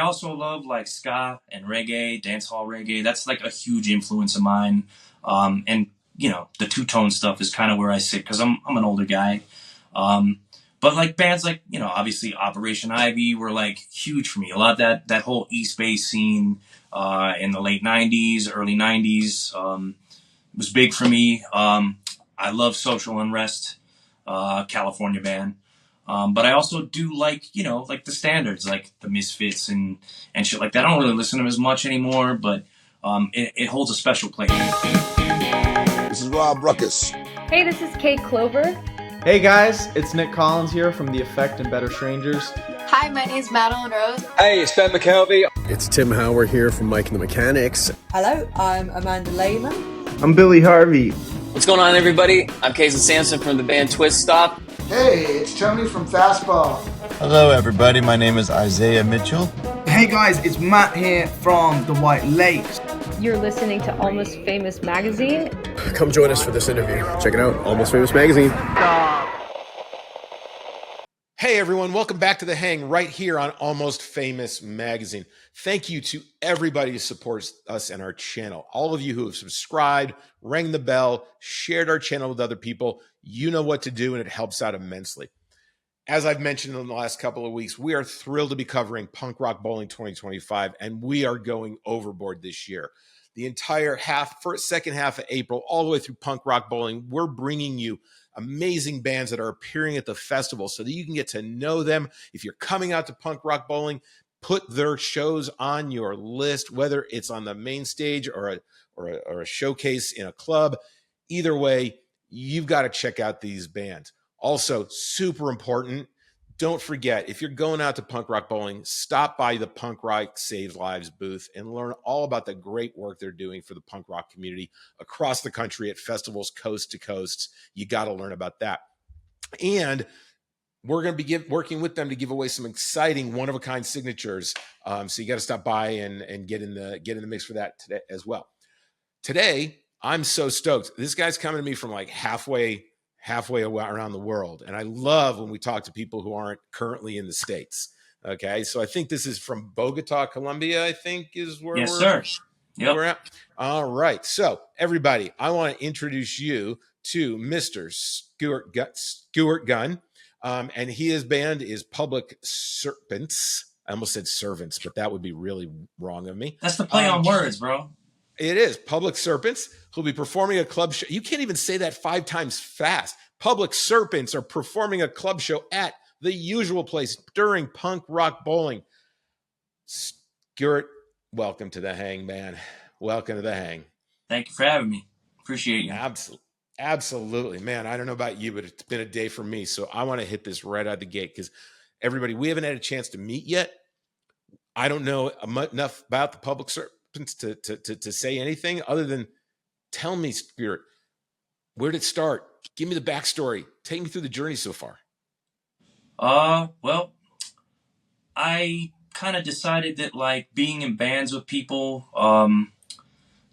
also love like ska and reggae, dancehall reggae. That's like a huge influence of mine. And you know, the two-tone stuff is kind of where I sit because I'm an older guy. But like bands like, you know, obviously Operation Ivy were like huge for me. A lot of that whole East Bay scene in the late 90s, early 90s was big for me. I love Social Unrest, California band. But I also do like, you know, like the standards, like the Misfits and shit like that. I don't really listen to them as much anymore, but it holds a special place. This is Rob Ruckus. Hey, this is Kate Clover. Hey guys, it's Nick Collins here from The Effect and Better Strangers. Hi, my name is Madeline Rose. Hey, it's Ben McKelvey. It's Tim Howard here from Mike and the Mechanics. Hello, I'm Amanda Lehman. I'm Billy Harvey. What's going on, everybody? I'm Casey Sampson from the band Twist Stop. Hey, it's Tony from Fastball. Hello, everybody. My name is Isaiah Mitchell. Hey guys, it's Matt here from the White Lakes. You're listening to Almost Famous Magazine. Come join us for this interview. Check it out, Almost Famous Magazine. Hey everyone, welcome back to The Hang right here on Almost Famous Magazine. Thank you to everybody who supports us and our channel. All of you who have subscribed, rang the bell, shared our channel with other people. You know what to do and it helps out immensely. As I've mentioned in the last couple of weeks, we are thrilled to be covering Punk Rock Bowling 2025 and we are going overboard this year. The entire second half of April, all the way through Punk Rock Bowling, we're bringing you amazing bands that are appearing at the festival so that you can get to know them. If you're coming out to Punk Rock Bowling, put their shows on your list, whether it's on the main stage or a showcase in a club. Either way, you've got to check out these bands. Also, super important, don't forget, if you're going out to Punk Rock Bowling, stop by the Punk Rock Saves Lives booth and learn all about the great work they're doing for the punk rock community across the country at festivals coast to coast. You got to learn about that. And we're going to be working with them to give away some exciting one-of-a-kind signatures. So you got to stop by and get in the mix for that today as well. Today, I'm so stoked. This guy's coming to me from like halfway around the world. And I love when we talk to people who aren't currently in the States. Okay. So I think this is from Bogota, Colombia, I think is where we're at. All right. So everybody, I want to introduce you to Mr. Skwert Gunn. And his band is Public Serpents. I almost said servants, but that would be really wrong of me. That's the play on words, bro. It is Public Serpents, who'll be performing a club show. You can't even say that 5 times fast. Public Serpents are performing a club show at the usual place during Punk Rock Bowling. Skwert, welcome to The Hang, man. Welcome to The Hang. Thank you for having me. Appreciate you. Absolutely, man. I don't know about you, but it's been a day for me. So I want to hit this right out the gate because everybody, we haven't had a chance to meet yet. I don't know enough about the Public Serpents to say anything other than tell me, Skwert, where did it start? Give me the backstory. Take me through the journey so far. Well, I kind of decided that like being in bands with people,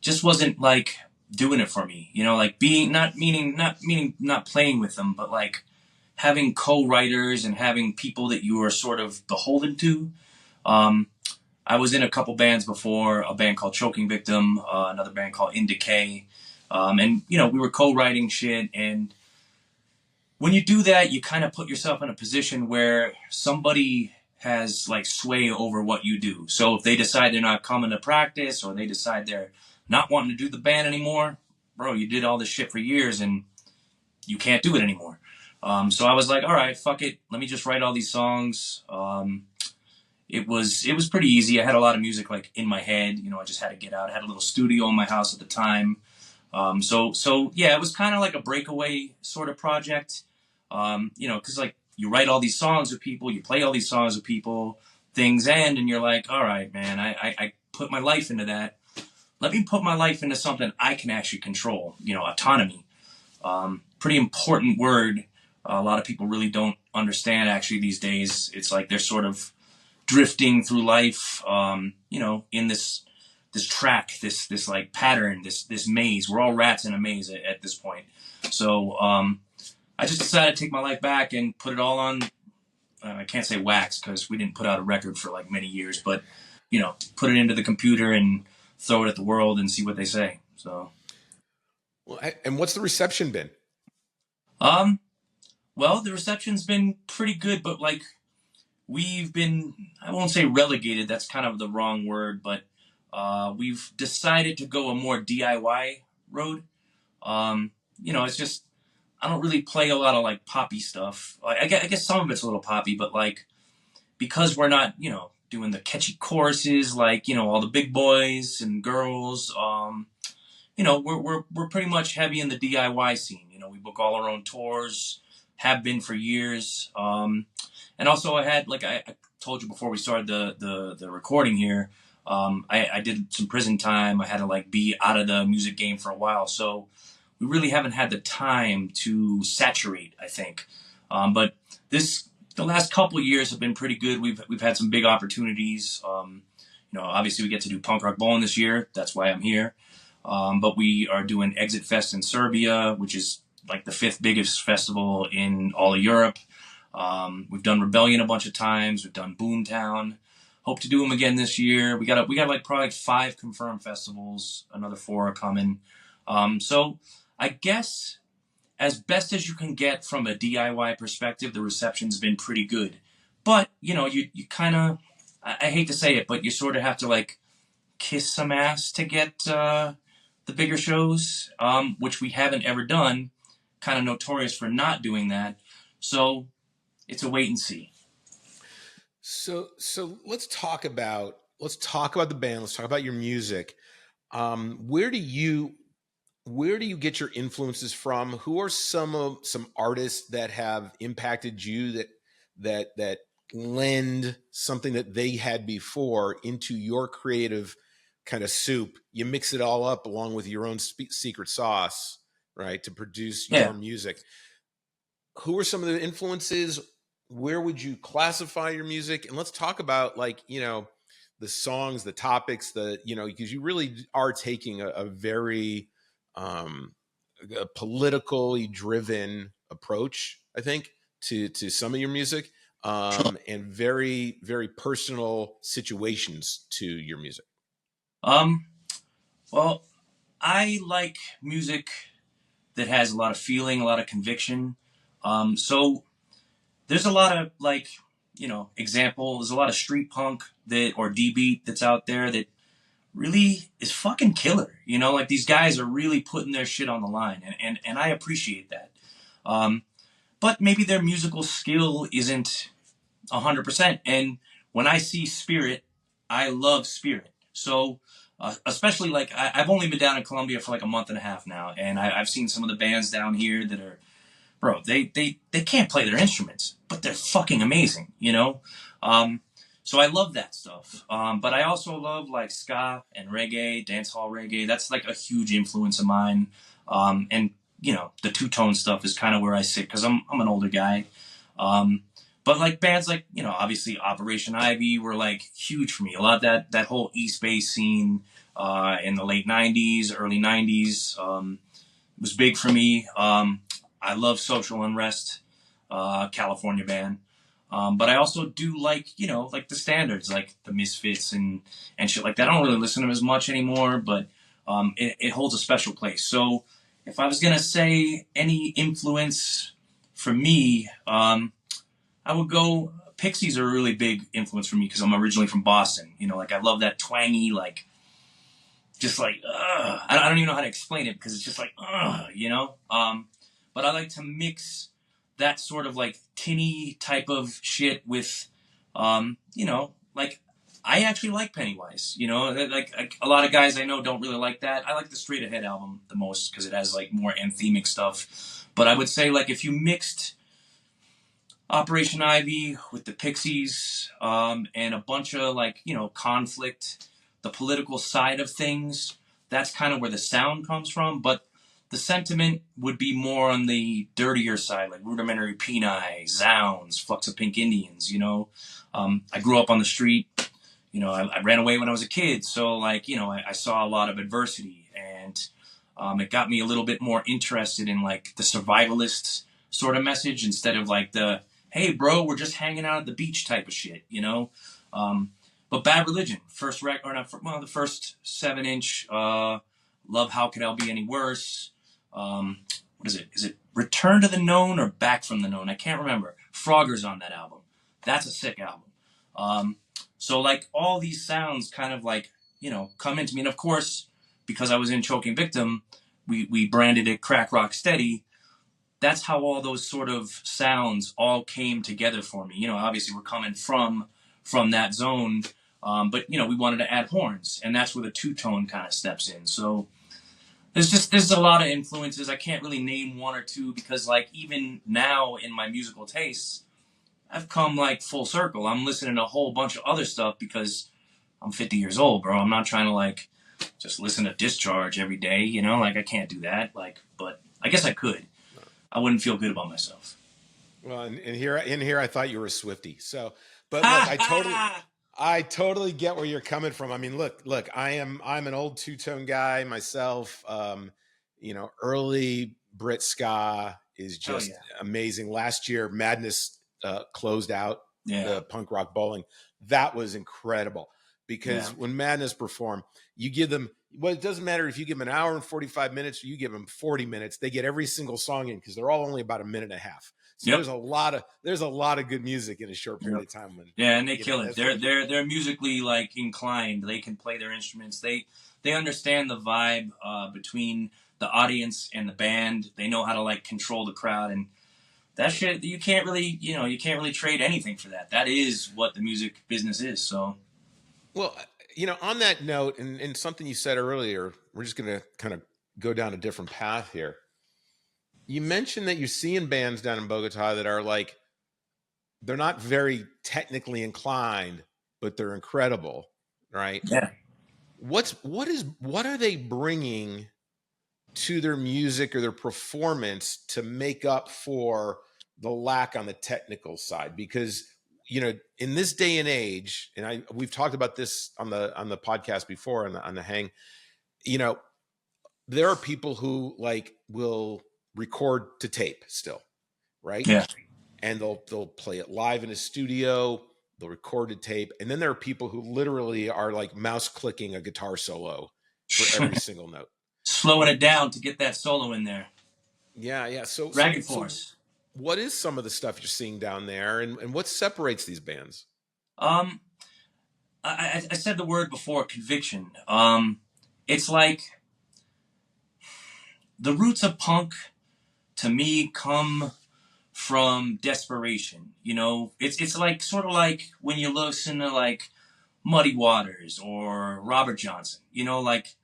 just wasn't like doing it for me, you know, like not playing with them, but like having co-writers and having people that you are sort of beholden to. I was in a couple bands before, a band called Choking Victim, another band called In Decay. And, you know, we were co-writing shit. And when you do that, you kind of put yourself in a position where somebody has like sway over what you do. So if they decide they're not coming to practice or they decide they're not wanting to do the band anymore, bro, you did all this shit for years and you can't do it anymore. So I was like, all right, fuck it. Let me just write all these songs. It was pretty easy. I had a lot of music like in my head, you know, I just had to get out. I had a little studio in my house at the time. So yeah, it was kind of like a breakaway sort of project. You know, cause like you write all these songs with people, you play all these songs with people, things end and you're like, all right, man, I put my life into that. Let me put my life into something I can actually control, you know, autonomy. Pretty important word. A lot of people really don't understand actually these days. It's like they're sort of drifting through life, you know, in this track, this like pattern, this maze. We're all rats in a maze at this point. So I just decided to take my life back and put it all on I can't say wax because we didn't put out a record for like many years, but put it into the computer and throw it at the world and see what they say. So, well, and what's the reception been? Well, the reception's been pretty good, but like we've been, I won't say relegated, that's kind of the wrong word, but we've decided to go a more DIY road. It's just, I don't really play a lot of like poppy stuff. I guess some of it's a little poppy, but like, because we're not, doing the catchy choruses, like, all the big boys and girls, we're pretty much heavy in the DIY scene. We book all our own tours, have been for years. And also I had, like I told you before we started the recording here, I did some prison time. I had to like be out of the music game for a while. So we really haven't had the time to saturate, I think. But the last couple of years have been pretty good. We've had some big opportunities. Obviously we get to do Punk Rock Bowling this year. That's why I'm here. But we are doing Exit Fest in Serbia, which is like the 5th biggest festival in all of Europe. We've done Rebellion a bunch of times. We've done Boomtown. Hope to do them again this year. We got like probably 5 confirmed festivals. Another 4 are coming. So I guess as best as you can get from a DIY perspective, the reception's been pretty good. But, you kind of, I hate to say it, but you sort of have to like kiss some ass to get the bigger shows, which we haven't ever done. Kind of notorious for not doing that. So it's a wait and see. So let's talk about the band. Let's talk about your music. Where do you get your influences from? Who are some artists that have impacted you that lend something that they had before into your creative kind of soup? You mix it all up along with your own secret sauce, right, to produce your music. Who are some of the influences? Where would you classify your music? And let's talk about the songs, the topics, because you really are taking a very a politically driven approach, I think, to some of your music, and very, very personal situations to your music. Well, I like music that has a lot of feeling, a lot of conviction. So there's a lot of example. There's a lot of street punk or D-beat that's out there that really is fucking killer. Like these guys are really putting their shit on the line, and I appreciate that. But maybe their musical skill isn't 100%. And when I see Spirit, I love Spirit. So especially like I've only been down in Colombia for like a month and a half now, and I've seen some of the bands down here that are, bro, they can't play their instruments, but they're fucking amazing, So I love that stuff. But I also love like ska and reggae, dancehall reggae. That's like a huge influence of mine. And the two-tone stuff is kind of where I sit because I'm an older guy. But like bands like, obviously Operation Ivy were like huge for me. A lot of that whole East Bay scene in the late 90s, early 90s was big for me. I love Social Unrest, California band. But I also do like, like the standards, like the Misfits and shit like that. I don't really listen to them as much anymore, but it holds a special place. So if I was going to say any influence for me, I would go, Pixies are a really big influence for me because I'm originally from Boston. Like I love that twangy, like, just like, I don't even know how to explain it because it's just like, but I like to mix that sort of like tinny type of shit with, like I actually like Pennywise, like a lot of guys I know don't really like that. I like the Straight Ahead album the most because it has like more anthemic stuff. But I would say like if you mixed Operation Ivy with the Pixies, and a bunch of like, conflict, the political side of things, that's kind of where the sound comes from. But the sentiment would be more on the dirtier side, like Rudimentary Peni, Zounds, Flux of Pink Indians, I grew up on the street, I ran away when I was a kid. So like, I saw a lot of adversity, and it got me a little bit more interested in like the survivalist sort of message instead of like the, hey, bro, we're just hanging out at the beach type of shit, But Bad Religion, first record, or not, the first 7-inch, Love How Could I Be Any Worse? What is it? Is it Return to the Known or Back from the Known? I can't remember. Frogger's on that album. That's a sick album. So like all these sounds kind of like, come into me. And of course, because I was in Choking Victim, we branded it Crack Rock Steady. That's how all those sort of sounds all came together for me. Obviously we're coming from that zone. But we wanted to add horns, and that's where the two-tone kind of steps in. So there's a lot of influences. I can't really name one or two because like even now in my musical tastes, I've come like full circle. I'm listening to a whole bunch of other stuff because I'm 50 years old, bro. I'm not trying to like just listen to Discharge every day, like I can't do that. Like, but I guess I could. I wouldn't feel good about myself. Well, and here I thought you were a Swiftie. So, but look, I totally get where you're coming from. I mean, look, I'm an old two-tone guy myself. Early Brit ska is just amazing. Last year, Madness closed out the punk rock bowling. That was incredible because when Madness perform, you give them, it doesn't matter if you give them an hour and 45 minutes or you give them 40 minutes, they get every single song in because they're all only about a minute and a half. So there's a lot of good music in a short period of time. And they kill it. They're musically like inclined. They can play their instruments. They understand the vibe between the audience and the band. They know how to like control the crowd, and that shit you can't really trade anything for that. That is what the music business is. So, well, on that note, and something you said earlier, we're just gonna kind of go down a different path here. You mentioned that you're seeing bands down in Bogota that are like, they're not very technically inclined, but they're incredible, right? Yeah. What are they bringing to their music or their performance to make up for the lack on the technical side? Because, in this day and age, and we've talked about this on the podcast before on the hang, there are people who like will record to tape still, right? Yeah. And they'll play it live in a studio, they'll record to tape, and then there are people who literally are like mouse clicking a guitar solo for every single note, slowing it down to get that solo in there. Yeah. So Ragged Force. What is some of the stuff you're seeing down there, and what separates these bands? I said the word before, conviction. It's like the roots of punk to me come from desperation. It's like sort of like when you listen to like Muddy Waters or Robert Johnson, like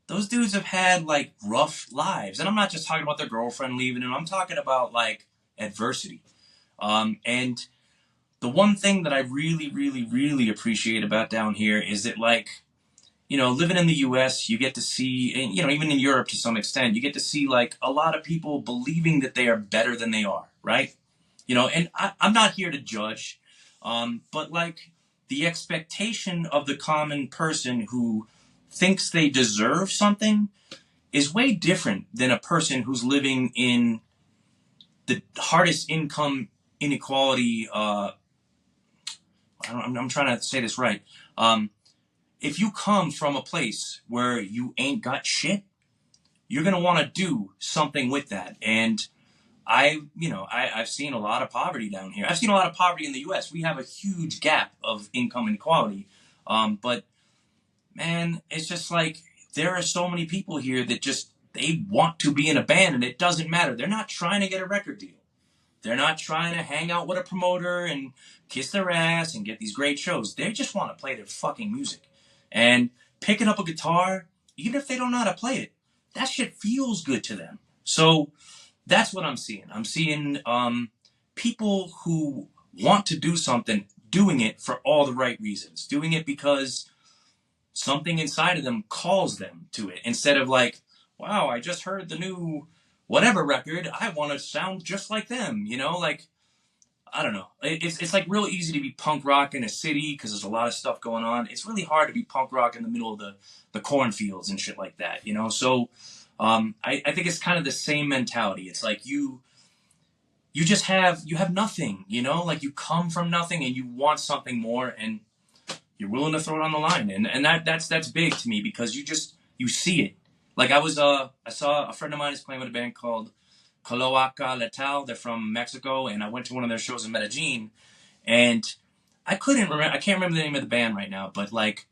those dudes have had like rough lives. And I'm not just talking about their girlfriend leaving them. I'm talking about like adversity. And the one thing that I really, really, really appreciate about down here is that like, living in the US, you get to see, and, even in Europe to some extent, you get to see like a lot of people believing that they are better than they are, right? And I'm not here to judge, but like the expectation of the common person who thinks they deserve something is way different than a person who's living in the hardest income inequality. I'm trying to say this right. If you come from a place where you ain't got shit, you're going to want to do something with that. And I've seen a lot of poverty down here. I've seen a lot of poverty in the US. We have a huge gap of income inequality. But man, it's just like, there are so many people here that just, they want to be in a band and it doesn't matter. They're not trying to get a record deal. They're not trying to hang out with a promoter and kiss their ass and get these great shows. They just want to play their fucking music. And picking up a guitar, even if they don't know how to play it, that shit feels good to them. So that's what I'm seeing. I'm seeing people who want to do something, doing it for all the right reasons. Doing it because something inside of them calls them to it. Instead of like, wow, I just heard the new whatever record, I want to sound just like them, like, I don't know. It's like real easy to be punk rock in a city because there's a lot of stuff going on. It's really hard to be punk rock in the middle of the cornfields and shit like that, So I think it's kind of the same mentality. It's like you have nothing, you know, like you come from nothing and you want something more, and you're willing to throw it on the line. And that's big to me, because you see it. Like I saw a friend of mine is playing with a band called Coloaca Letal. They're from Mexico, and I went to one of their shows in Medellin, and I can't remember the name of the band right now, but like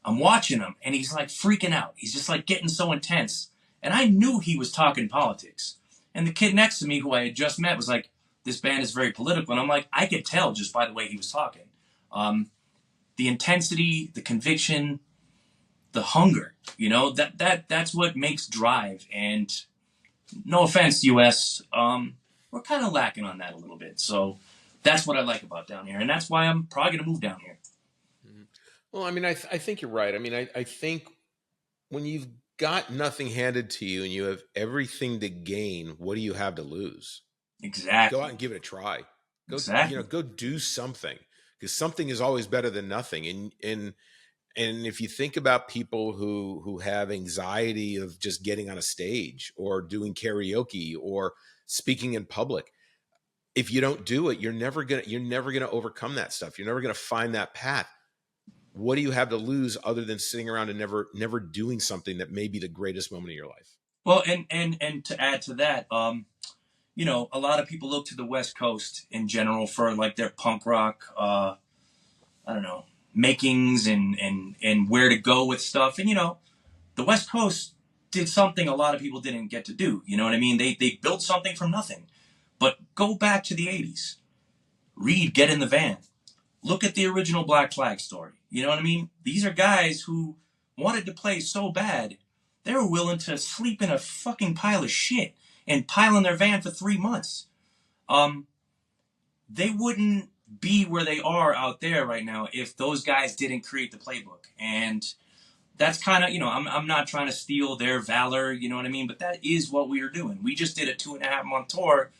I'm watching him and he's like freaking out. He's just like getting so intense. And I knew he was talking politics. And the kid next to me, who I had just met, was like, this band is very political. And I'm like, I could tell just by the way he was talking. The intensity, the conviction, the hunger, you know, that's what makes drive. And no offense, US, we're kind of lacking on that a little bit. So that's what I like about down here. And that's why I'm probably going to move down here. Well, I mean, I think you're right. I mean, I think when you've got nothing handed to you and you have everything to gain, what do you have to lose? Exactly. Go out and give it a try. Exactly. Go do something, because something is always better than nothing. And if you think about people who have anxiety of just getting on a stage or doing karaoke or speaking in public, if you don't do it, you're never gonna overcome that stuff. You're never gonna find that path. What do you have to lose other than sitting around and never doing something that may be the greatest moment of your life? Well, and to add to that, you know, a lot of people look to the West Coast in general for like their punk rock, I don't know, makings and where to go with stuff. And, you know, the West Coast did something a lot of people didn't get to do. You know what I mean? They built something from nothing. But go back to the 80s. Read Get in the Van. Look at the original Black Flag story. You know what I mean? These are guys who wanted to play so bad, they were willing to sleep in a fucking pile of shit and pile in their van for 3 months. They wouldn't be where they are out there right now if those guys didn't create the playbook. And that's kind of, you know, I'm not trying to steal their valor, you know what I mean? But that is what we are doing. We just did a 2.5 month tour.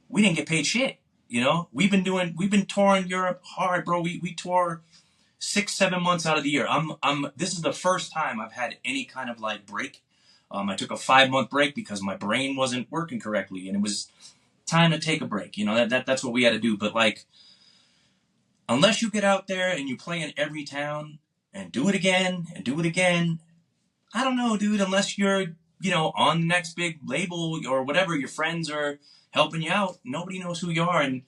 We didn't get paid shit. You know, we've been touring Europe hard, bro. We tour 6-7 months out of the year. This is the first time I've had any kind of like break. I took a 5-month break because my brain wasn't working correctly, and it was time to take a break. You know, that's what we had to do. But like, unless you get out there and you play in every town and do it again and do it again, I don't know, dude, unless you're, you know, on the next big label or whatever, your friends are helping you out, nobody knows who you are. And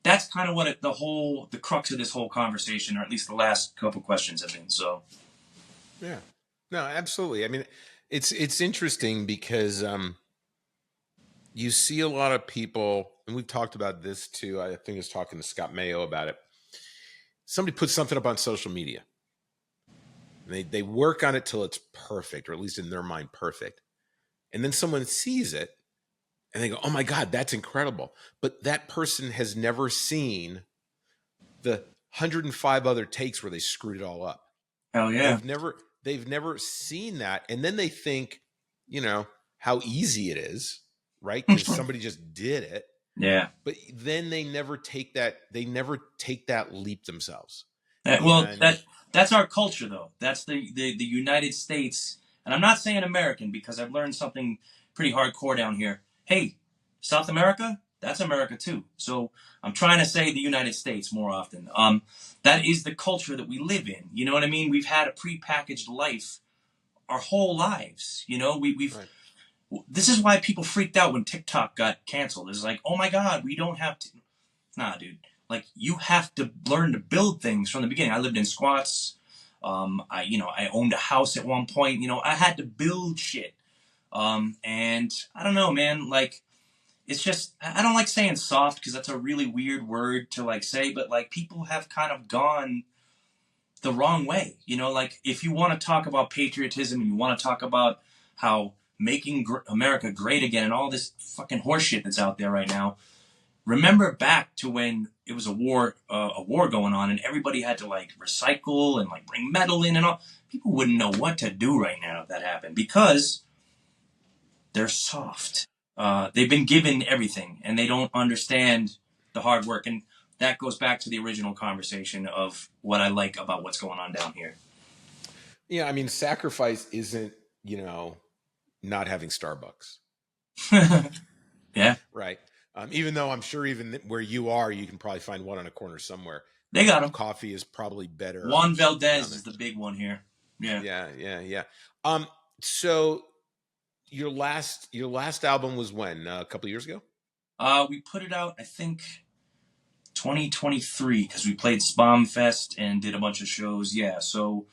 that's kind of what the crux of this whole conversation, or at least the last couple questions, have been. So yeah, no, absolutely. I mean, it's interesting because you see a lot of people, and we've talked about this too. I think I was talking to Scott Mayo about it. Somebody puts something up on social media. And they work on it till it's perfect, or at least in their mind, perfect. And then someone sees it and they go, oh my God, that's incredible. But that person has never seen the 105 other takes where they screwed it all up. Hell yeah. They've never seen that. And then they think, you know, how easy it is, right? Because somebody just did it. Yeah. But then they never take that leap themselves. Well, that's our culture, though. That's the United States. And I'm not saying American, because I've learned something pretty hardcore down here. Hey, South America, that's America too. So I'm trying to say the United States more often. That is the culture that we live in. You know what I mean? We've had a prepackaged life our whole lives. You know, we've. Right. This is why people freaked out when TikTok got canceled. It's like, oh my God, we don't have to. Nah, dude. Like, you have to learn to build things from the beginning. I lived in squats. I owned a house at one point. You know, I had to build shit. And I don't know, man. Like, it's just, I don't like saying soft because that's a really weird word to like say, but like people have kind of gone the wrong way. You know, like if you want to talk about patriotism and you want to talk about how making America great again and all this fucking horseshit that's out there right now, remember back to when it was a war going on and everybody had to like recycle and like bring metal in and all. People wouldn't know what to do right now if that happened because they're soft. They've been given everything and they don't understand the hard work. And that goes back to the original conversation of what I like about what's going on down here. Yeah, I mean, sacrifice isn't, not having Starbucks. Yeah. Right. Even though I'm sure even where you are, you can probably find one on a corner somewhere. They got them. Coffee is probably better. Juan Valdez is the big one here. Yeah. Yeah. So your last album was when? A couple of years ago? We put it out, I think, 2023, because we played Spam Fest and did a bunch of shows. So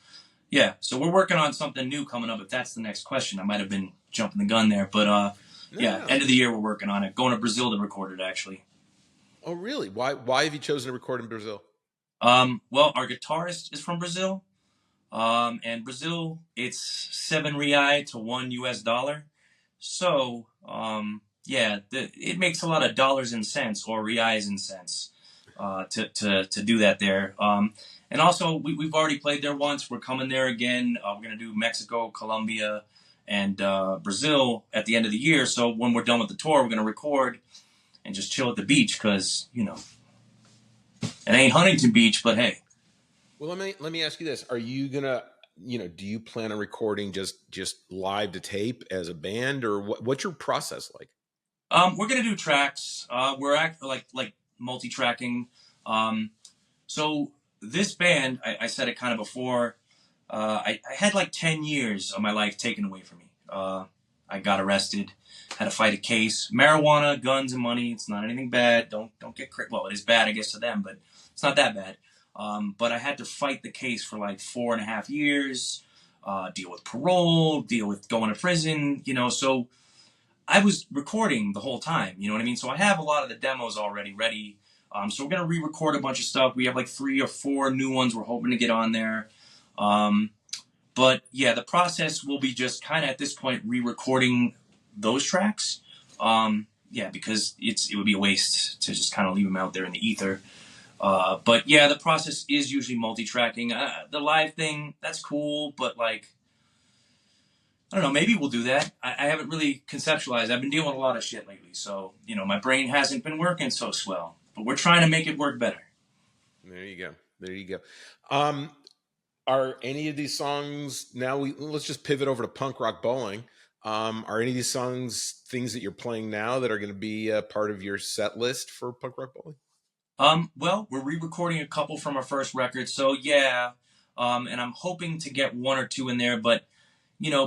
we're working on something new coming up. If that's the next question, I might have been jumping the gun there, but end of the year we're working on it. Going to Brazil to record it, actually. Oh, really? Why have you chosen to record in Brazil? Well, our guitarist is from Brazil, and Brazil, it's 7 reais to $1. So, it makes a lot of dollars and cents, or reais and cents, to do that there. And also, we've already played there once. We're coming there again. We're going to do Mexico, Colombia, and Brazil at the end of the year. So when we're done with the tour, we're going to record and just chill at the beach because, it ain't Huntington Beach, but hey. Well, let me ask you this. Are you going to, do you plan on recording just live to tape as a band, or what's your process like? We're going to do tracks. We're like multi-tracking. So this band, I said it kind of before, I had like 10 years of my life taken away from me. I got arrested, had to fight a case. Marijuana, guns, and money. It's not anything bad. Don't get well, it is bad, I guess, to them, but it's not that bad. But I had to fight the case for like 4.5 years, deal with parole, deal with going to prison, so I was recording the whole time, you know what I mean? So I have a lot of the demos already ready. So we're going to re-record a bunch of stuff. We have like 3 or 4 new ones we're hoping to get on there. But yeah, the process will be just kind of at this point re-recording those tracks. Because it would be a waste to just kind of leave them out there in the ether. But yeah, the process is usually multi-tracking. The live thing, that's cool, but like, I don't know, maybe we'll do that. I haven't really conceptualized. I've been dealing with a lot of shit lately, so, my brain hasn't been working so swell. But we're trying to make it work better. There you go. Are any of these songs, let's just pivot over to punk rock bowling. Are any of these songs things that you're playing now that are going to be a part of your set list for punk rock bowling? Well, we're re-recording a couple from our first record, so yeah. And I'm hoping to get 1 or 2 in there, but,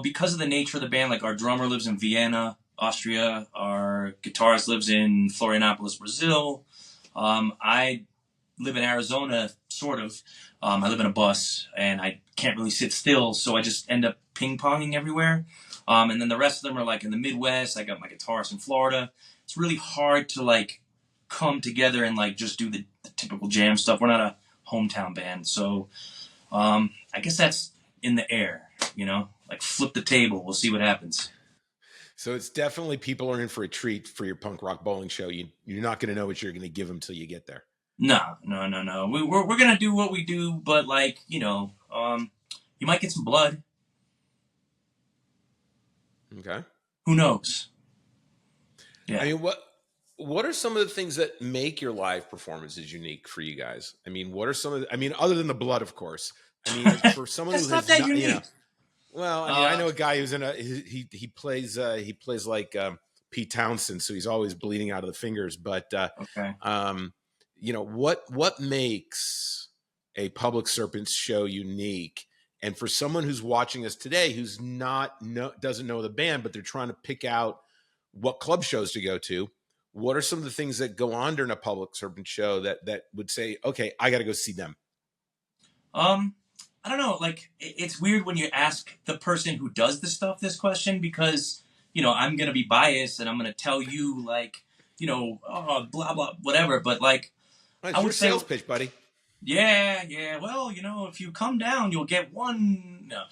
because of the nature of the band, like our drummer lives in Vienna, Austria, our guitarist lives in Florianopolis, Brazil. I live in Arizona, sort of. I live in a bus, and I can't really sit still, so I just end up ping-ponging everywhere. And then the rest of them are, like, in the Midwest. I got my guitarist in Florida. It's really hard to, like, come together and, like, just do the typical jam stuff. We're not a hometown band, so I guess that's in the air, Like, flip the table. We'll see what happens. So it's definitely people are in for a treat for your punk rock bowling show. You're not going to know what you're going to give them till you get there. No. We're going to do what we do, but like, you might get some blood. Okay. Who knows? Yeah. I mean, what are some of the things that make your live performances unique for you guys? I mean, what are some of other than the blood, of course. I mean, for someone who's not that unique. Well, I know a guy who's he plays like Pete Townsend, so he's always bleeding out of the fingers. But okay. What makes a Public Serpents show unique? And for someone who's watching us today, who's doesn't know the band, but they're trying to pick out what club shows to go to, what are some of the things that go on during a Public Serpent show that would say, okay, I got to go see them? I don't know. Like, it's weird when you ask the person who does this question, because, I'm going to be biased and I'm going to tell you, like, blah, blah, whatever. But, like, I would say, sales pitch, buddy. Yeah. Well, if you come down, you'll get one. No.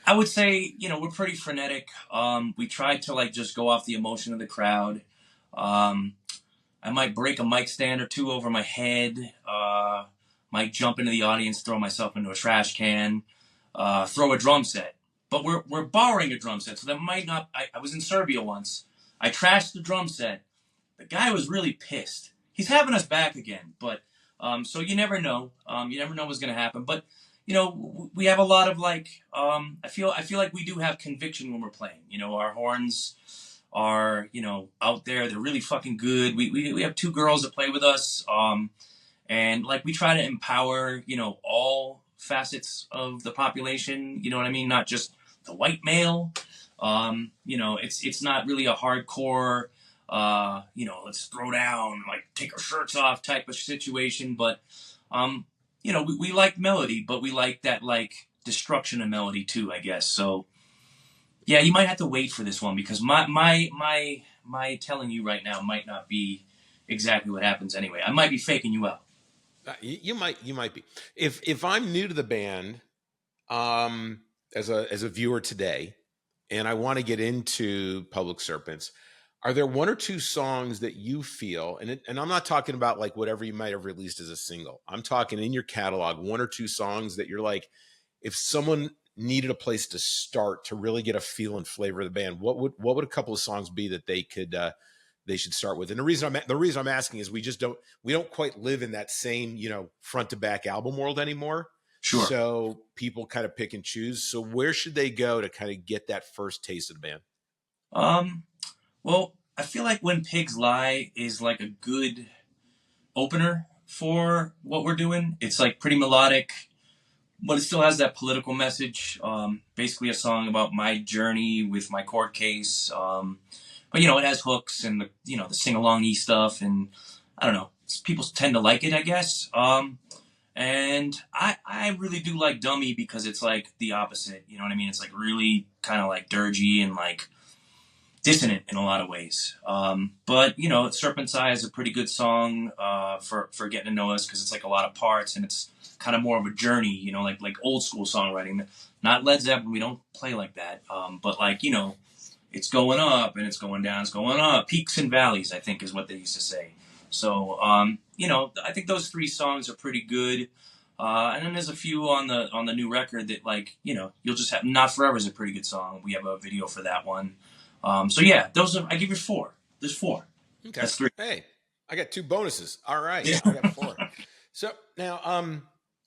I would say, we're pretty frenetic. We try to, like, just go off the emotion of the crowd. I might break a mic stand or 2 over my head. Might jump into the audience, throw myself into a trash can, throw a drum set. But we're borrowing a drum set, so that might not. I was in Serbia once. I trashed the drum set. The guy was really pissed. He's having us back again, but so you never know. You never know what's going to happen. But we have a lot of, like, I feel like we do have conviction when we're playing. Our horns are, you know, out there. They're really fucking good. We have 2 girls that play with us. And like we try to empower, you know, all facets of the population, you know what I mean? Not just the white male. You know, it's not really a hardcore, you know, let's throw down, like take our shirts off type of situation. But, you know, we like melody, but we like that like destruction of melody too, I guess. So yeah, you might have to wait for this one because my telling you right now might not be exactly what happens anyway. I might be faking you out. You might be. If I'm new to the band, as a viewer today, and I want to get into Public Serpents, are there 1 or 2 songs that you feel, and I'm not talking about like whatever you might have released as a single. I'm talking in your catalog, 1 or 2 songs that you're like, if someone needed a place to start to really get a feel and flavor of the band, what would a couple of songs be that they could they should start with? And the reason I'm asking is we don't quite live in that same, you know, front to back album world anymore. Sure. So people kind of pick and choose. So where should they go to kind of get that first taste of the band? Well, I feel like When Pigs Lie is like a good opener for what we're doing. It's like pretty melodic, but it still has that political message. Basically a song about my journey with my court case. But you know, it has hooks and the, you know, the sing-along-y stuff, and I don't know, people tend to like it, I guess. And I really do like Dummy because it's like the opposite, you know what I mean? It's like really kind of like dirgy and like dissonant in a lot of ways. But you know, Serpent's Eye is a pretty good song for getting to know us because it's like a lot of parts and it's kind of more of a journey, you know, like old school songwriting. Not Led Zeppelin, we don't play like that. But like, you know, it's going up and it's going down, it's going up. Peaks and valleys, I think, is what they used to say. So, you know, I think those 3 songs are pretty good. And then there's a few on the new record that, like, you know, you'll just have. Not Forever is a pretty good song. We have a video for that one. So yeah, those are. I give you 4. There's 4. Okay, that's 3. Hey, I got 2 bonuses. All right, Yeah. I got 4. So now,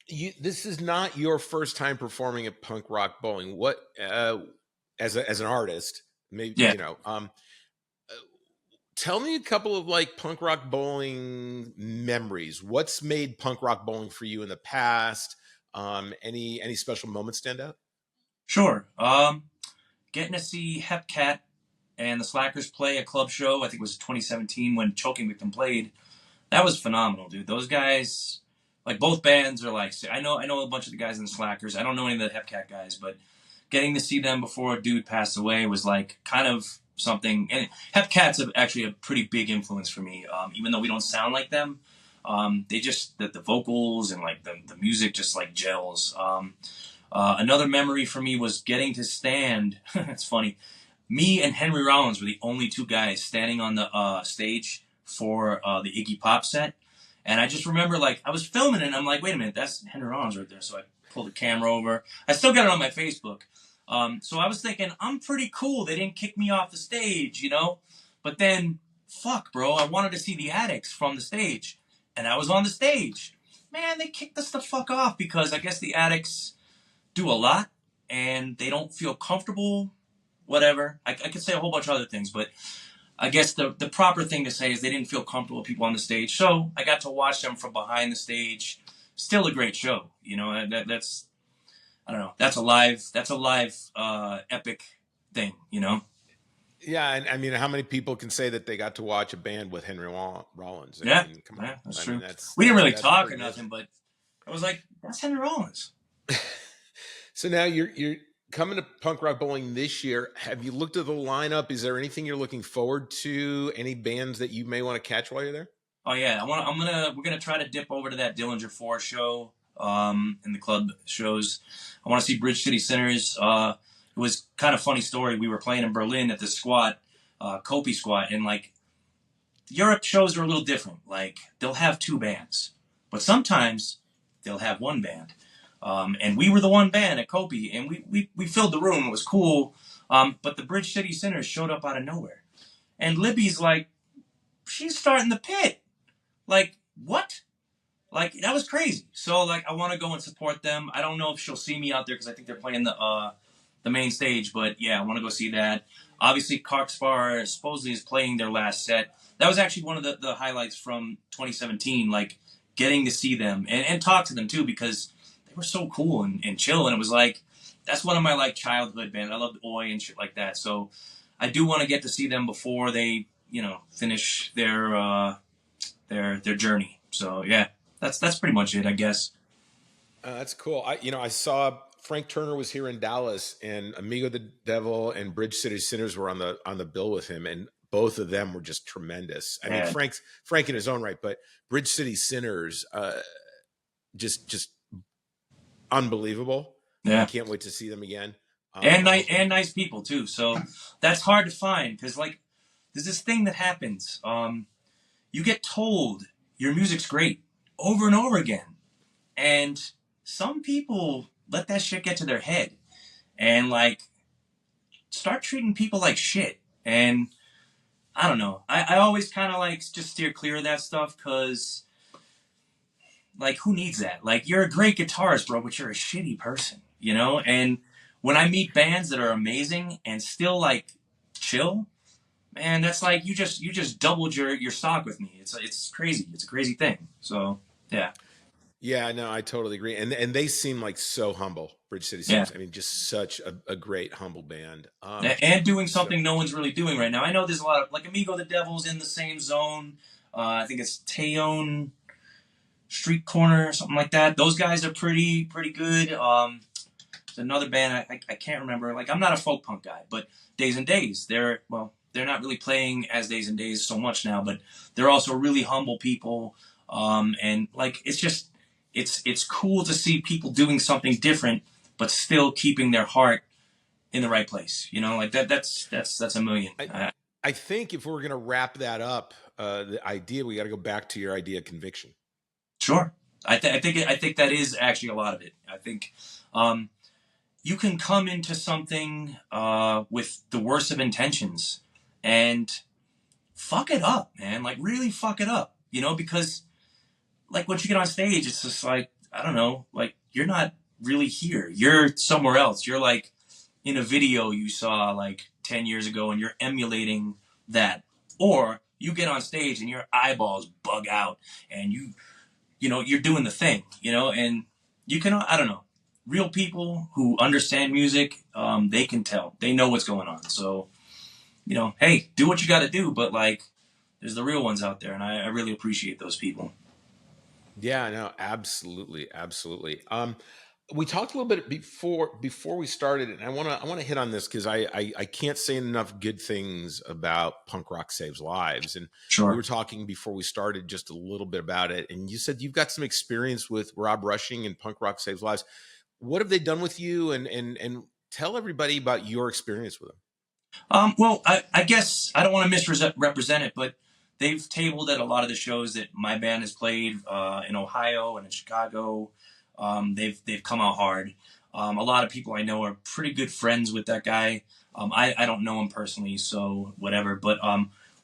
this is not your first time performing at Punk Rock Bowling. What, as an artist? Maybe, yeah. You know, tell me a couple of like Punk Rock Bowling memories. What's made Punk Rock Bowling for you in the past? Any special moments stand out? Sure. Getting to see Hepcat and the Slackers play a club show, I think it was 2017 when Choking Victim played. That was phenomenal, dude. Those guys, like both bands are like, I know a bunch of the guys in the Slackers. I don't know any of the Hepcat guys, but getting to see them before a dude passed away was like kind of something. And Hepcat's actually a pretty big influence for me, even though we don't sound like them. They just, the vocals and like the music just like gels. Another memory for me was getting to stand. It's funny. Me and Henry Rollins were the only 2 guys standing on the stage for the Iggy Pop set. And I just remember, like, I was filming it, and I'm like, wait a minute, that's Henry Rollins right there. So I pulled the camera over. I still got it on my Facebook. So I was thinking, I'm pretty cool. They didn't kick me off the stage, you know? But then, fuck, bro, I wanted to see the Addicts from the stage. And I was on the stage. Man, they kicked us the fuck off because I guess the Addicts do a lot, and they don't feel comfortable, whatever. I could say a whole bunch of other things, but I guess the proper thing to say is they didn't feel comfortable with people on the stage. So I got to watch them from behind the stage. Still a great show, you know. That's I don't know. That's a live epic thing, you know. Yeah, and I mean, how many people can say that they got to watch a band with Henry Rollins? Yeah, I mean, come on. Yeah, that's I true. Mean, we didn't really talk or nothing, but I was like, that's Henry Rollins. So now you're coming to Punk Rock Bowling this year. Have you looked at the lineup? Is there anything you're looking forward to? Any bands that you may want to catch while you're there? Oh yeah, we're gonna try to dip over to that Dillinger 4 show, in the club shows. I want to see Bridge City Sinners. It was kind of funny story. We were playing in Berlin at the squat, Kopi squat, and like Europe shows are a little different. Like they'll have 2 bands, but sometimes they'll have 1 band. And we were the 1 band at Kopi, and we filled the room. It was cool. But the Bridge City Sinners showed up out of nowhere. And Libby's like, she's starting the pit. Like, what? Like, that was crazy. So, like, I want to go and support them. I don't know if she'll see me out there because I think they're playing the the main stage. But yeah, I want to go see that. Obviously, Coxbar supposedly is playing their last set. That was actually one of the highlights from 2017, like getting to see them and talk to them too, because they were so cool and chill. And it was like, that's one of my like childhood bands. I loved Oi and shit like that. So I do want to get to see them before they, finish their journey. So yeah, that's pretty much it, I guess. That's cool. I saw Frank Turner was here in Dallas, and Amigo the Devil and Bridge City Sinners were on the bill with him, and both of them were just tremendous. I mean, Frank in his own right, but Bridge City Sinners, just unbelievable. Yeah, I can't wait to see them again. And nice people too. So that's hard to find, because like there's this thing that happens. You get told your music's great over and over again, and some people let that shit get to their head and like start treating people like shit. And I don't know. I always kind of like just steer clear of that stuff, because like, who needs that? Like, you're a great guitarist, bro, but you're a shitty person, And when I meet bands that are amazing and still like chill, man, that's like you just doubled your stock with me. It's crazy. It's a crazy thing. So yeah. Yeah, no, I totally agree. And they seem like so humble, Bridge City Sinners. I mean, just such a great, humble band. And doing something no one's really doing right now. I know there's a lot of, like, Amigo the Devil's in the same zone. I think it's Tejon Street Corner or something like that. Those guys are pretty good. There's another band, I can't remember. Like, I'm not a folk punk guy, but Days and Days, they're not really playing as Days and Days so much now, but they're also really humble people. And like, it's cool to see people doing something different, but still keeping their heart in the right place. Like that's a million. I think if we're going to wrap that up, the idea, we got to go back to your idea of conviction. Sure. I think that is actually a lot of it. I think, you can come into something, with the worst of intentions and fuck it up, man. Like, really fuck it up, because like, once you get on stage, it's just like, I don't know, like, you're not really here. You're somewhere else. You're like in a video you saw like 10 years ago and you're emulating that. Or you get on stage and your eyeballs bug out and you're doing the thing, and you can, I don't know, real people who understand music, they can tell. They know what's going on. So, hey, do what you got to do. But like, there's the real ones out there, and I really appreciate those people. Yeah, no, absolutely. We talked a little bit before we started, and I want to hit on this because I can't say enough good things about Punk Rock Saves Lives. And sure. We were talking before we started just a little bit about it, and you said you've got some experience with Rob Rushing and Punk Rock Saves Lives. What have they done with you? And tell everybody about your experience with them. Well, I guess I don't want to misrepresent it, but they've tabled at a lot of the shows that my band has played in Ohio and in Chicago. They've come out hard. A lot of people I know are pretty good friends with that guy. I don't know him personally, so whatever. But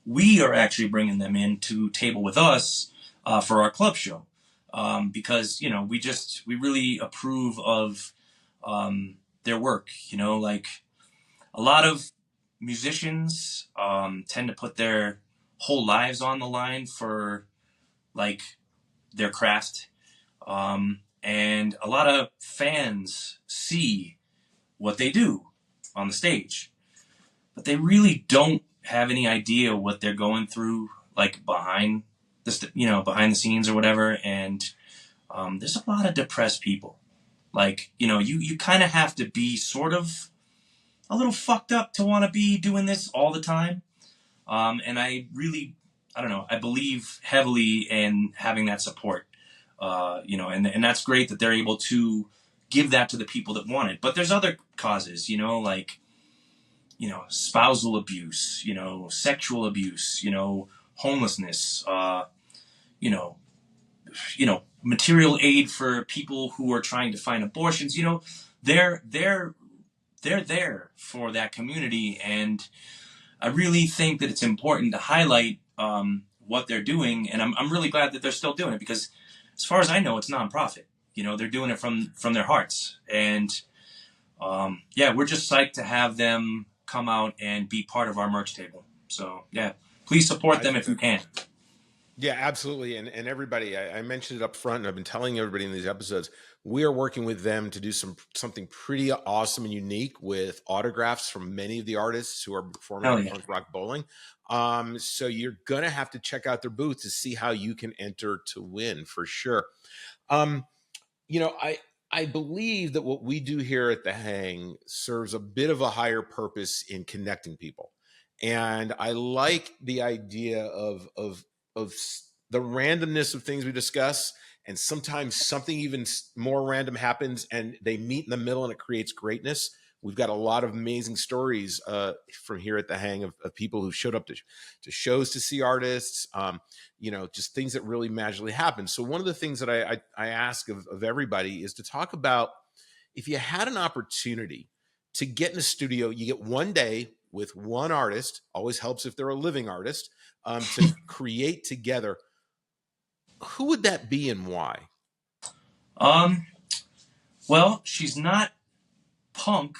we are actually bringing them in to table with us for our club show, because we really approve of their work. Like, a lot of musicians tend to put their whole lives on the line for like their craft, and a lot of fans see what they do on the stage, but they really don't have any idea what they're going through, like behind the scenes or whatever. And there's a lot of depressed people. Like, you kind of have to be sort of a little fucked up to want to be doing this all the time. And I don't know, I believe heavily in having that support, and that's great that they're able to give that to the people that want it. But there's other causes, like, spousal abuse, sexual abuse, homelessness, material aid for people who are trying to find abortions. They're there for that community. And I really think that it's important to highlight what they're doing, and I'm really glad that they're still doing it, because as far as I know, it's nonprofit. They're doing it from their hearts, and yeah, we're just psyched to have them come out and be part of our merch table. So yeah, please support them if you can. Yeah, absolutely. And everybody, I mentioned it up front, and I've been telling everybody in these episodes, we are working with them to do something pretty awesome and unique with autographs from many of the artists who are performing at Punk Rock Bowling. So you're gonna have to check out their booth to see how you can enter to win for sure. You know, I believe that what we do here at the Hang serves a bit of a higher purpose in connecting people. And I like the idea of the randomness of things we discuss, and sometimes something even more random happens and they meet in the middle and it creates greatness. We've got a lot of amazing stories from here at the Hang of people who showed up to shows to see artists, you know, just things that really magically happen. So one of the things that I ask of everybody is to talk about, if you had an opportunity to get in a studio, you get one day with one artist, always helps if they're a living artist, to create together. Who would that be and why? Well, she's not punk,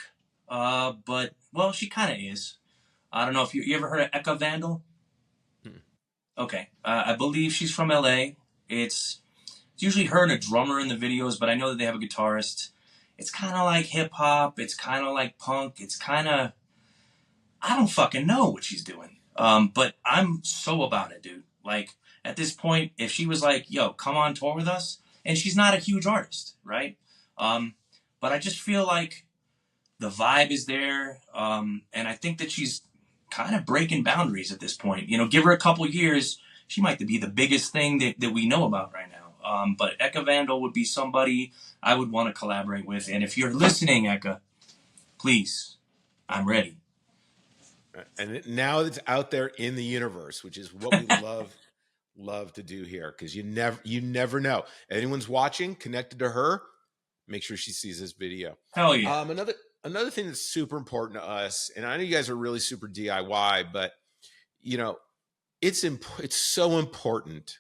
but well, she kind of is. I don't know if you ever heard of Eka Vandal. Okay, I believe she's from LA. It's usually her and a drummer in the videos, but I know that they have a guitarist. It's kind of like hip hop. It's kind of like punk. It's kind of, I don't fucking know what she's doing. But I'm so about it, dude. Like, at this point, if she was like, yo, come on tour with us, and she's not a huge artist, right? But I just feel like the vibe is there, and I think that she's kind of breaking boundaries at this point. You know, give her a couple years, she might be the biggest thing that we know about right now. But Eka Vandal would be somebody I would want to collaborate with. And if you're listening, Eka, please, I'm ready. And now it's out there in the universe, which is what we love to do here, because you never know. Anyone's watching, connected to her, make sure she sees this video. Hell yeah. Another thing that's super important to us, and I know you guys are really super DIY, but you know, it's so important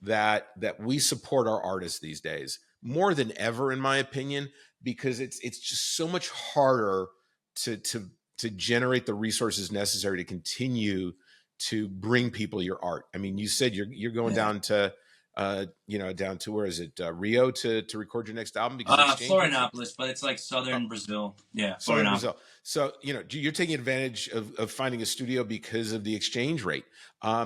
that we support our artists these days more than ever, in my opinion, because it's just so much harder to generate the resources necessary to continue to bring people your art. I mean, you said you're going down to down to, where is it, Rio to record your next album? Because Florianopolis, but it's like southern Brazil. Yeah, southern Brazil. So you're taking advantage of finding a studio because of the exchange rate.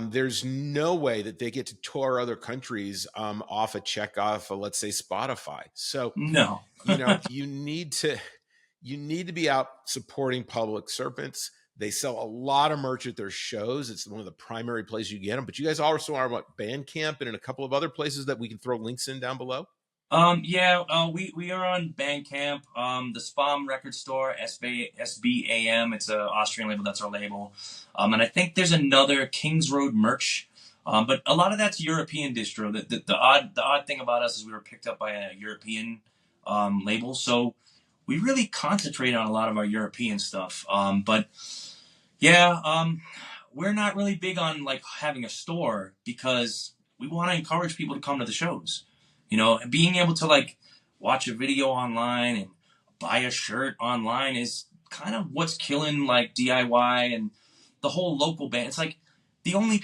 There's no way that they get to tour other countries off a check off of, let's say, Spotify. So no, you need to be out supporting Public Serpents. They sell a lot of merch at their shows. It's one of the primary places you get them. But you guys also are Bandcamp and in a couple of other places that we can throw links in down below. We are on Bandcamp. The Spam record store, SBAM. It's an Austrian label. That's our label. And I think there's another Kings Road merch. But a lot of that's European distro. The odd thing about us is we were picked up by a European label, so we really concentrate on a lot of our European stuff. But yeah, we're not really big on like having a store because we want to encourage people to come to the shows. You know, and being able to like watch a video online and buy a shirt online is kind of what's killing like DIY and the whole local band. It's like the only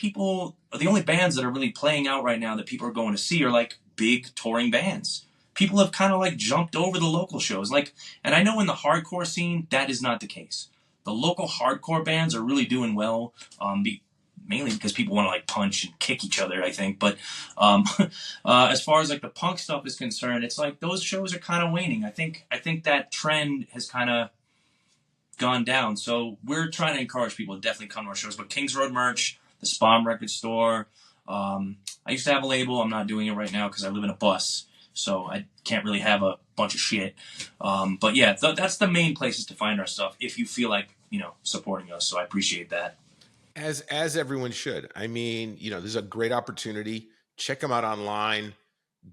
bands that are really playing out right now that people are going to see are like big touring bands. People have kind of like jumped over the local shows. Like, and I know in the hardcore scene, that is not the case. The local hardcore bands are really doing well, mainly because people want to like punch and kick each other, I think. But as far as like the punk stuff is concerned, it's like those shows are kind of waning. I think that trend has kind of gone down. So we're trying to encourage people to definitely come to our shows. But Kings Road merch, the Spam record store. I used to have a label. I'm not doing it right now because I live in a bus. So I can't really have a bunch of shit. But yeah, that's the main places to find our stuff if you feel like, supporting us. So I appreciate that. As everyone should. I mean, this is a great opportunity. Check them out online.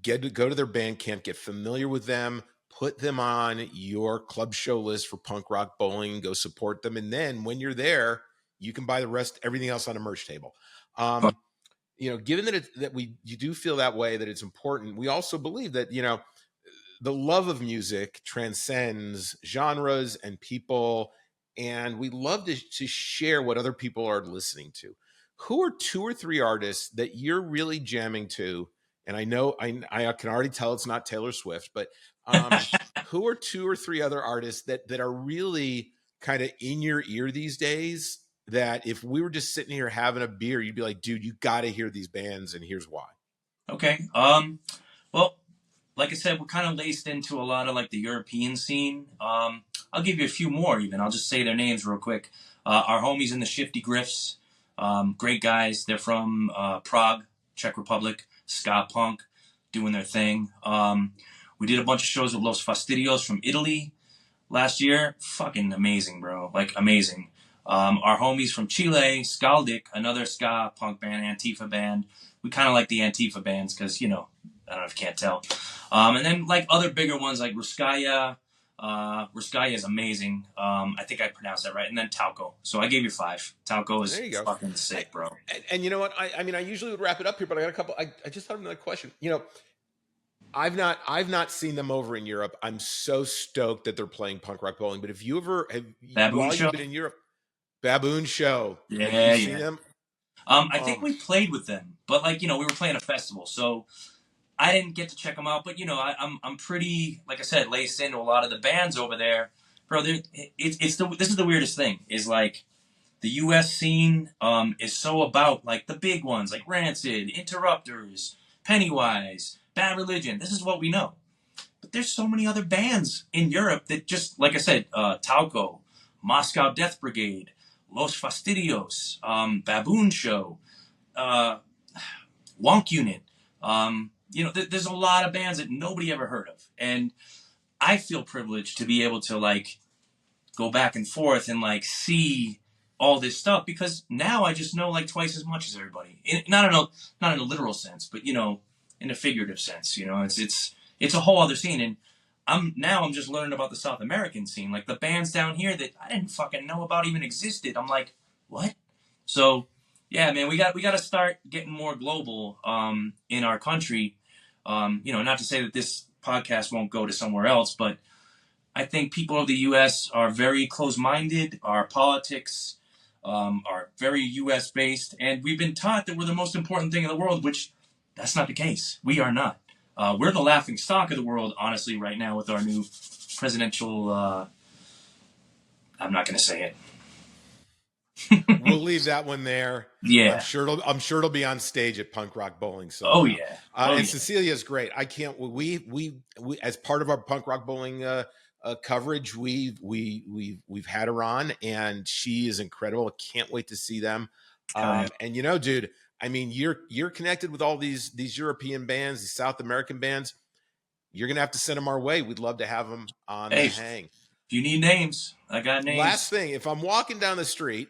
Go to their Bandcamp, get familiar with them, put them on your club show list for Punk Rock Bowling, go support them. And then when you're there, you can buy everything else on a merch table. Given that you do feel that way, that it's important, we also believe that, the love of music transcends genres and people, and we love to share what other people are listening to. Who are 2 or 3 artists that you're really jamming to? And I know I can already tell it's not Taylor Swift, but who are 2 or 3 other artists that are really kind of in your ear these days, that if we were just sitting here having a beer, you'd be like, dude, you got to hear these bands, and here's why. Okay. Well, like I said, we're kind of laced into a lot of like the European scene. I'll give you a few more even. I'll just say their names real quick. Our homies in the Shifty Griffs, great guys. They're from Prague, Czech Republic, ska punk, doing their thing. We did a bunch of shows with Los Fastidios from Italy last year. Fucking amazing, bro. Like, amazing. Our homies from Chile, Skaldik, another ska punk band, Antifa band. We kind of like the Antifa bands because, I don't know if you can't tell. And then, like, other bigger ones like Ruskaya. Ruskaya is amazing. I think I pronounced that right. And then Talco. So I gave you 5. Talco is fucking sick, bro. And you know what? I mean, I usually would wrap it up here, but I got a couple. I just thought of another question. I've not seen them over in Europe. I'm so stoked that they're playing punk rock bowling. But if you ever Baboon Show? You've been in Europe, Baboon Show. Yeah, have you seen them? I think we played with them, but like we were playing a festival, so I didn't get to check them out. But I'm pretty, like I said, laced into a lot of the bands over there, bro. This is the weirdest thing is like the U.S. scene is so about like the big ones like Rancid, Interrupters, Pennywise, Bad Religion. This is what we know. But there's so many other bands in Europe that just, like I said, Talco, Moscow Death Brigade, Los Fastidios, Baboon Show, Wonk Unit. There's a lot of bands that nobody ever heard of. And I feel privileged to be able to like go back and forth and like see all this stuff because now I just know like twice as much as everybody. Not in a literal sense, but in a figurative sense. It's a whole other scene. And I'm just learning about the South American scene. Like the bands down here that I didn't fucking know about even existed. I'm like, what? So yeah, man, we got to start getting more global in our country. Not to say that this podcast won't go to somewhere else, but I think people of the U.S. are very close-minded. Our politics are very U.S. based, and we've been taught that we're the most important thing in the world, which that's not the case. We are not. We're the laughing stock of the world, honestly, right now with our new presidential. I'm not going to say it. We'll leave that one there. Yeah, I'm sure it'll be on stage at Punk Rock Bowling. So, oh yeah, and Cecilia's great. I can't. We as part of our Punk Rock Bowling coverage, we've had her on, and she is incredible. I can't wait to see them. And dude, I mean, you're connected with all these European bands, these South American bands. You're gonna have to send them our way. We'd love to have them on the hang. If you need names, I got names. Last thing, if I'm walking down the street,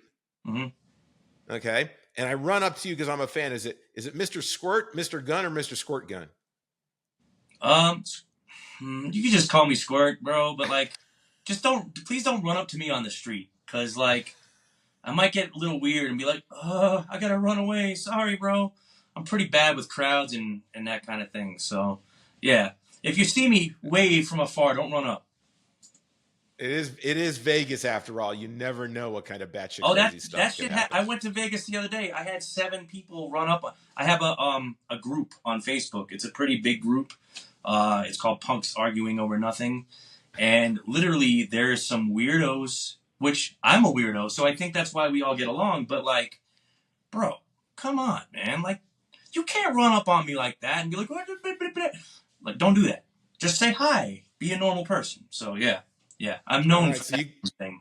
okay, and I run up to you because I'm a fan, is it Mr. Skwert, Mr. Gunn, or Mr. Skwert Gunn? You can just call me Squirt, bro. But like, please don't run up to me on the street, cause like, I might get a little weird and be like, oh, I gotta run away. Sorry, bro. I'm pretty bad with crowds and that kind of thing. So yeah, if you see me wave from afar, don't run up. It is Vegas after all. You never know what kind of batshit crazy stuff. That shit. I went to Vegas the other day. I had 7 people run up. I have a group on Facebook. It's a pretty big group. It's called Punks Arguing Over Nothing, and literally there's some weirdos. Which I'm a weirdo, so I think that's why we all get along. But like, bro, come on, man. Like, you can't run up on me like that and be like, like, don't do that. Just say hi. Be a normal person. So yeah, I'm known for that thing.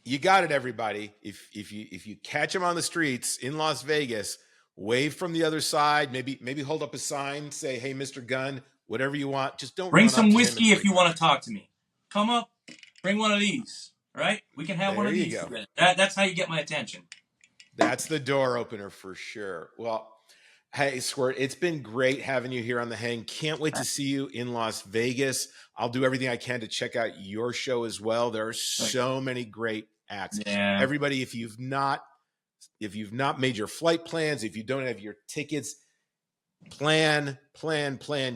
You got it, everybody. If you catch him on the streets in Las Vegas, wave from the other side. Maybe hold up a sign, say, "Hey, Mr. Gunn," whatever you want. Just don't bring some whiskey if you want to talk to me. Come up, bring one of these. Right? We can have one of these. That's how you get my attention. That's the door opener for sure. Well, hey, Squirt, it's been great having you here on the hang. Can't wait to see you in Las Vegas. I'll do everything I can to check out your show as well. There are so many great acts. Yeah. Everybody, if you've not made your flight plans, if you don't have your tickets, plan.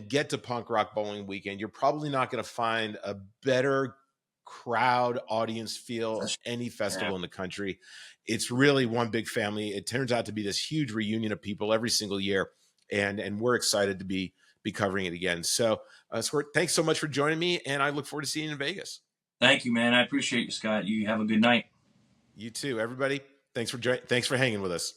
Get to Punk Rock Bowling Weekend. You're probably not going to find a better crowd, audience feel any festival in the country. It's really one big family. It turns out to be this huge reunion of people every single year, and we're excited to be covering it again. So, Skwert, thanks so much for joining me, and I look forward to seeing you in Vegas. Thank you, man. I appreciate you, Scott. You have a good night. You too, everybody. Thanks for hanging with us.